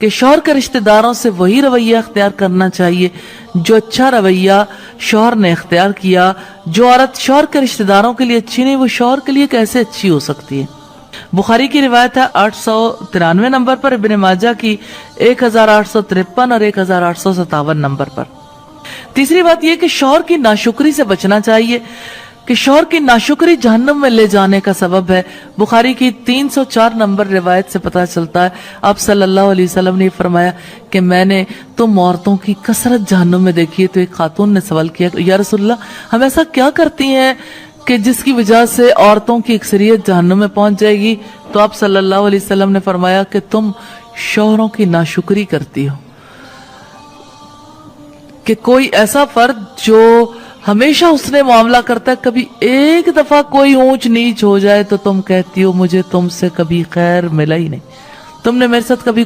कि शौहर के रिश्तेदारों से वही रवैया अख्तियार करना चाहिए जो अच्छा रवैया शौहर ने अख्तियार किया। जो औरत शौहर के रिश्तेदारों के लिए अच्छी नहीं, वो शौहर के लिए कैसे अच्छी हो सकती है। बुखारी की रिवायत है 893 नंबर पर, इब्ने माजा की 1853 और 1857 नंबर पर। तीसरी बात यह कि शौहर की नाशुक्री से बचना चाहिए कि शौहर की नाशुक्री जहन्नम में ले जाने का सबब है। बुखारी की 304 नंबर रिवायत से पता चलता है, आप सल्लल्लाहु अलैहि वसल्लम ने फरमाया कि मैंने तुम औरतों की कसरत जहन्नम में देखी है। तो एक खातून ने सवाल किया, या रसूलल्लाह हम ऐसा क्या करती हैं कि जिसकी वजह से औरतों की अक्सरियत जहन्नम में पहुंच जाएगी। तो आप सल्लल्लाहु अलैहि वसल्लम ने फरमाया कि तुम शौहरों की नाशुक्री करती हो। कि कोई ऐसा फर्द जो हमेशा उसने मामला करता है, कभी एक दफा कोई ऊंच नीच हो जाए तो तुम कहती हो मुझे तुमसे कभी खैर मिला ही नहीं, तुमने मेरे साथ कभी